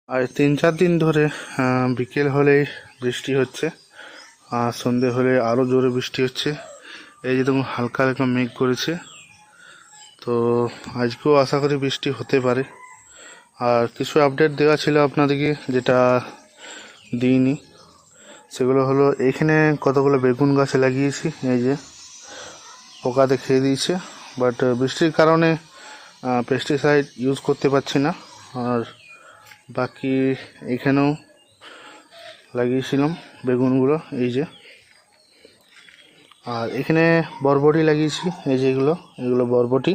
আর 3-4 দিন ধরে বিকেল হলেই বৃষ্টি হচ্ছে, আর সন্ধে হলে আরও জোরে বৃষ্টি হচ্ছে। এই যে দেখুন হালকা হালকা মেঘ করেছে, তো আজকেও আশা করি বৃষ্টি হতে পারে। আর কিছু আপডেট দেওয়া ছিল আপনাদেরকে, যেটা দিইনি, সেগুলো হলো এইখানে কতগুলো বেগুন গাছ লাগিয়েছি, এই যে পোকাতে খেয়ে দিয়েছে। বাট বৃষ্টির কারণে পেস্টিসাইড ইউজ করতে পারছি না। আর বাকি এখানেও লাগিয়েছিলাম বেগুনগুলো, এই যে। আর এখানে বরবটি লাগিয়েছি, এই যে এগুলো বরবটি।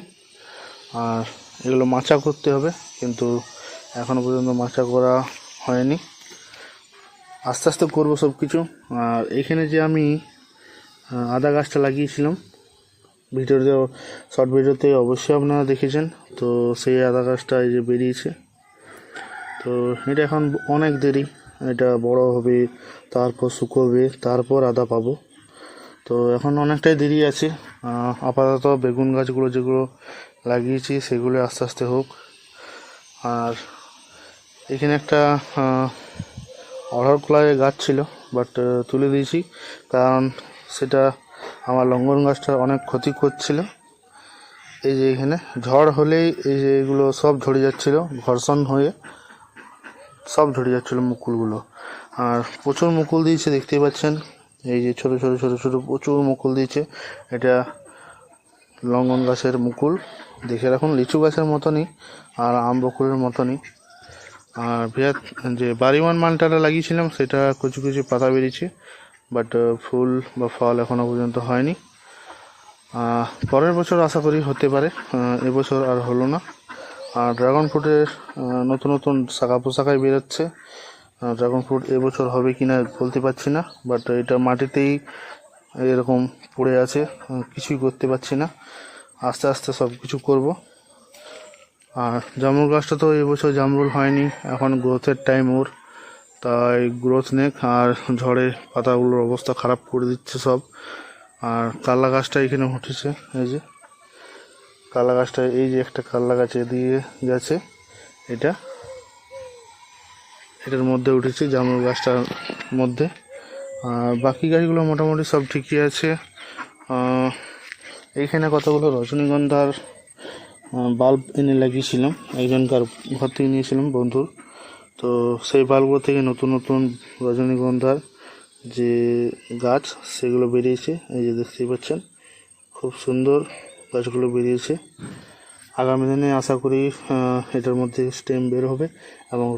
আর এগুলো মাচা করতে হবে, কিন্তু এখনও পর্যন্ত মাচা করা হয়নি, আস্তে আস্তে করবো সব কিছু। আর এখানে যে আমি আদা গাছটা লাগিয়েছিলাম ভিডিওতে, শর্ট ভিডিওতে অবশ্যই আপনারা দেখেছেন, তো সেই আদা গাছটা এই যে বেরিয়েছে। তো এটা এখন অনেক দেরি, এটা বড় হবে, তারপর শুকোবে, তারপর আদা পাবো। তো এখন অনেকটাই দেরি আছে। আপাতত বেগুন গাছগুলো যেগুলো লাগিয়েছি সেগুলো আস্তে আস্তে হোক। আর এখানে একটা অড়হর কলাইয়ের গাছ ছিল, বাট তুলে দিয়েছি, কারণ সেটা আমার লঙ্ঘন গাছটা অনেক ক্ষতি করছিল। এই যে এখানে ঝড় হলেই এই যে এগুলো সব ঝরে যাচ্ছিল, ঘর্ষণ হয়ে সব ঝরে যাচ্ছিল মুকুলগুলো। আর প্রচুর মুকুল দিয়েছে, দেখতেই পাচ্ছেন, এই যে ছোট ছোট ছোট ছোট প্রচুর মুকুল দিয়েছে। এটা লঙ্ঘন গাছের মুকুল, দেখে রাখুন, লিচু গাছের মতনই আর আম বকুলের মতনই। আর বিরাট যে বাড়িওয়ান মালটাটা লাগিয়েছিলাম সেটা কিছু কিছু পাতা বেরিয়েছে, বাট ফুল বা ফল এখনও পর্যন্ত হয়নি। পরের বছর আশা করি হতে পারে, এবছর আর হলো না। আর ড্রাগন ফ্রুটের নতুন নতুন শাখা পোশাকায় বেরোচ্ছে। ড্রাগন ফ্রুট এবছর হবে কি না বলতে পারছি না, বাট এটা মাটিতেই এরকম পড়ে আছে, কিছুই করতে পারছি না, আস্তে আস্তে সব কিছু করব। আর জামরুল গাছটা তো এবছর জামরুল হয়নি, এখন গ্রোথের টাইম ওর, তাই গ্রোথ নেক। আর ঝড়ে পাতাগুলোর অবস্থা খারাপ করে দিচ্ছে সব। আর কাল্লা গাছটা এখানে উঠেছে, এই যে কাল্লা গাছটা, এই যে একটা কাল্লা গাছ দিয়ে গেছে, এটার মধ্যে উঠেছে জামরুল গাছটার মধ্যে। আর বাকি গাছগুলো মোটামুটি সব ঠিকই আছে। এইখানে কতগুলো রজনীগন্ধার বাল্ব এনে লাগিয়েছিলাম, একজনকার ঘর থেকে নিয়েছিলাম বন্ধুর, তো সেই বাল্বগুলো থেকে নতুন নতুন রজনীগন্ধার যে গাছ সেগুলো বেরিয়েছে, এই যে দেখতেই পাচ্ছেন, খুব সুন্দর গাছগুলো বেরিয়েছে। আগামী দিনে আশা করি এটার মধ্যে স্টেম বের হবে এবং